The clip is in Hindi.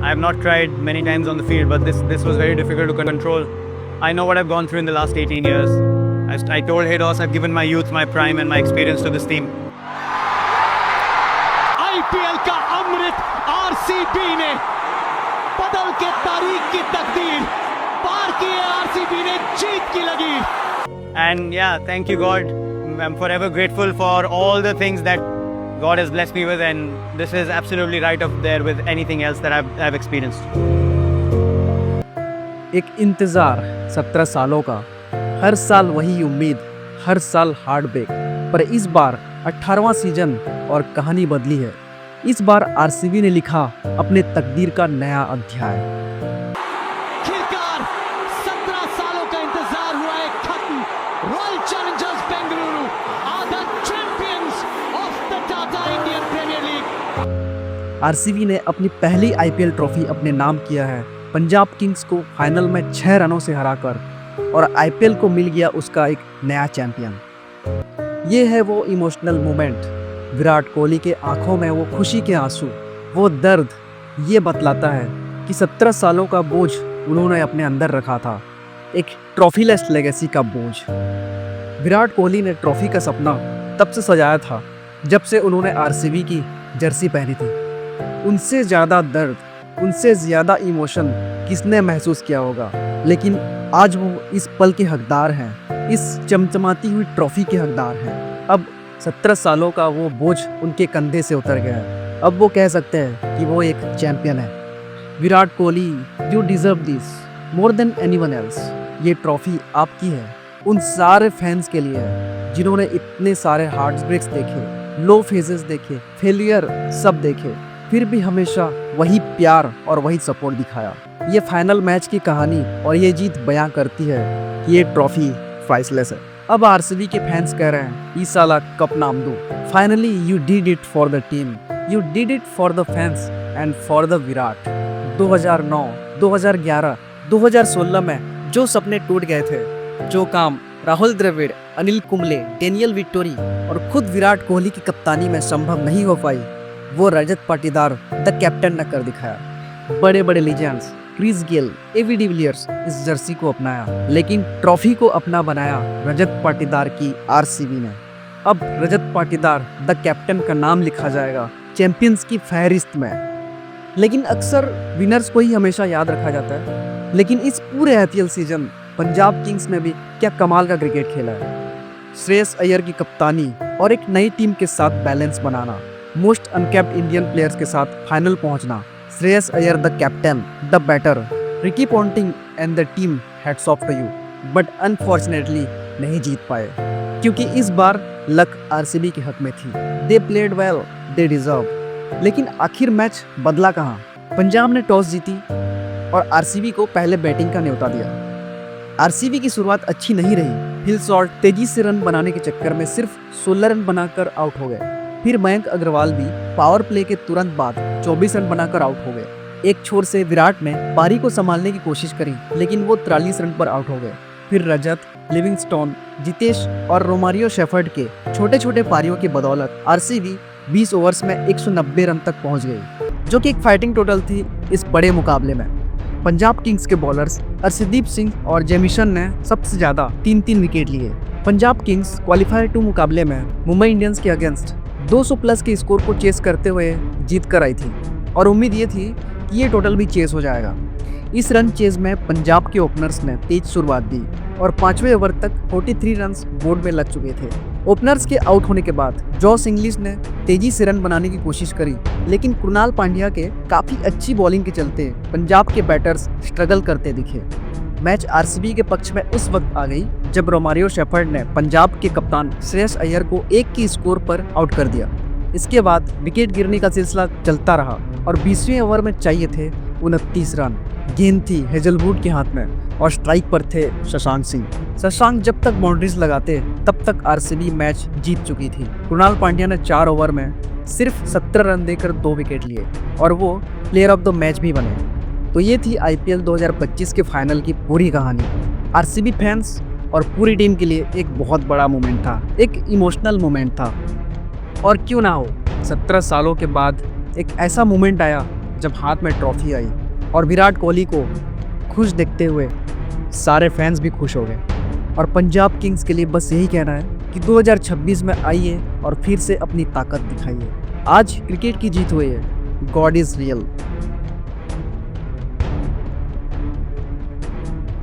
I have not tried many times on the field, but this was very difficult to control. I know what I've gone through in the last 18 years. I told Haydos I've given my youth, my prime and my experience to this team. IPL का अमृत RCB ने बदल के तारीख की तकदीर पार की है। RCB ने जीत की लकीर। And yeah, thank you God. I'm forever grateful for all the things that God has blessed me with, and this is absolutely right up there with anything else that I've experienced. एक इंतज़ार 17 सालों का, हर साल वही उम्मीद, हर साल हार्ड ब्रेक, पर इस बार 18वां सीजन और कहानी बदली है। इस बार आरसीबी ने लिखा अपने तकदीर का नया अध्याय। खिलकार 17 सालों का इंतजार हुआ है खत्म। Royal Challengers Bengaluru are the champions of the Tata Indian Premier League. RCB ने अपनी पहली आईपीएल ट्रॉफी अपने नाम किया है। पंजाब किंग्स को फाइनल में 6 रनों से हराकर, और आईपीएल को मिल गया उसका एक नया चैंपियन। ये है वो इमोशनल मोमेंट। विराट कोहली के आंखों में वो खुशी के आंसू, वो दर्द, ये बतलाता है कि 17 सालों का बोझ उन्होंने अपने अंदर रखा था, एक ट्रॉफीलेस लेगेसी का बोझ। विराट कोहली ने ट्रॉफी का सपना तब से सजाया था जब से उन्होंने आरसीबी की जर्सी पहनी थी। उनसे ज़्यादा दर्द, उनसे ज़्यादा इमोशन किसने महसूस किया होगा, लेकिन आज वो इस पल के हकदार हैं, इस चमचमाती हुई ट्रॉफी के हकदार हैं। अब 17 सालों का वो बोझ उनके कंधे से उतर गया है। अब वो कह सकते हैं कि वो एक चैंपियन है। Virat Kohli, you deserve this more than anyone else. ये ट्रॉफी आपकी है, उन सारे फैंस के लिए है जिन्होंने इतने सारे हार्ट ब्रेक्स देखे, लो फेजेस देखे, फेलियर सब देखे, फिर भी हमेशा वही प्यार और वही सपोर्ट दिखाया। ये फाइनल मैच की कहानी और ये जीत बयां करती है कि ये ट्रॉफी प्राइसलेस है। अब आरसीबी के फैंस कह रहे हैं इस साल कप नाम दो। Finally you did it for the team, you did it for the fans and for the Virat. 2009, 2011, 2016 में जो सपने टूट गए थे, जो काम राहुल द्रविड़, अनिल कुंबले, डेनियल विक्टोरी और खुद विराट कोहली की कप्तानी में संभव नहीं हो पाई, वो रजत पाटीदार द कैप्टन ने कर दिखाया। बड़े बड़े legends Chris Gayle, AB de Villiers इस जर्सी को अपनाया, लेकिन ट्रॉफी को अपना बनाया रजत पाटीदार की आरसीबी ने। अब रजत पाटीदार द कैप्टन का नाम लिखा जाएगा चैंपियंस की फहरिस्त में। लेकिन अक्सर विनर्स को ही हमेशा याद रखा जाता है, लेकिन इस पूरे आईपीएल सीजन पंजाब किंग्स ने भी क्या कमाल का क्रिकेट खेला है। श्रेयस अय्यर की कप्तानी और एक नई टीम के साथ बैलेंस बनाना, मोस्ट अनकैप्ड इंडियन प्लेयर्स के साथ फाइनल पहुंचना, Shreyas Iyer the captain, the batter, Ricky Ponting and the team hats off to you, but unfortunately नहीं जीत पाए क्योंकि इस बार लक आरसीबी के हक में थी। They played well, they deserve. लेकिन आखिर मैच बदला कहाँ? पंजाब ने टॉस जीती और आरसीबी को पहले बैटिंग का न्योता दिया। आरसीबी की शुरुआत अच्छी नहीं रही। फिल सॉल्ट तेजी से रन बनाने के चक्कर में सिर्फ 16 रन बनाकर आउट हो गए। फिर मयंक अग्रवाल भी पावर प्ले के तुरंत बाद 24 रन बनाकर आउट हो गए। एक छोर से विराट ने पारी को संभालने की कोशिश करी, लेकिन वो 43 रन पर आउट हो गए। फिर रजत, लिविंगस्टोन, जितेश और रोमारियो शेफर्ड के छोटे छोटे पारियों की बदौलत आरसीबी 20 ओवर्स में 190 रन तक पहुंच गई, जो कि एक फाइटिंग टोटल थी इस बड़े मुकाबले में। पंजाब किंग्स के बॉलर्स अर्शदीप सिंह और जेमिशन ने सबसे ज्यादा 3-3 विकेट लिए। पंजाब किंग्स क्वालिफायर 2 मुकाबले में मुंबई इंडियंस के अगेंस्ट 200 प्लस के स्कोर को चेस करते हुए जीत कर आई थी और उम्मीद ये थी कि ये टोटल भी चेस हो जाएगा। इस रन चेज में पंजाब के ओपनर्स ने तेज शुरुआत दी और 5वें ओवर तक 43 रन्स बोर्ड में लग चुके थे। ओपनर्स के आउट होने के बाद जॉस इंग्लिश ने तेजी से रन बनाने की कोशिश करी, लेकिन कृणाल पांड्या के काफी अच्छी बॉलिंग के चलते पंजाब के बैटर्स स्ट्रगल करते दिखे। मैच आरसीबी के पक्ष में उस वक्त आ गई जब रोमारियो शेफर्ड ने पंजाब के कप्तान श्रेयस अय्यर को 1 की स्कोर पर आउट कर दिया। इसके बाद विकेट गिरने का सिलसिला चलता रहा और 20वें ओवर में चाहिए थे 29 रन। गेंद थी हेजलवुड के हाथ में और स्ट्राइक पर थे शशांक सिंह। शशांक जब तक बाउंड्रीज लगाते तब तक आरसीबी मैच जीत चुकी थी। कृणाल पांड्या ने 4 ओवर में सिर्फ 17 रन देकर 2 विकेट लिए और वो प्लेयर ऑफ द मैच भी बने। तो ये थी आईपीएल 2025 के फाइनल की पूरी कहानी। आरसीबी फैंस और पूरी टीम के लिए एक बहुत बड़ा मोमेंट था, एक इमोशनल मोमेंट था। और क्यों ना हो, 17 सालों के बाद एक ऐसा मोमेंट आया जब हाथ में ट्रॉफी आई और विराट कोहली को खुश देखते हुए सारे फैंस भी खुश हो गए। और पंजाब किंग्स के लिए बस यही कहना है कि 2026 में आइए और फिर से अपनी ताकत दिखाइए। आज क्रिकेट की जीत हुई है, गॉड इज़ रियल।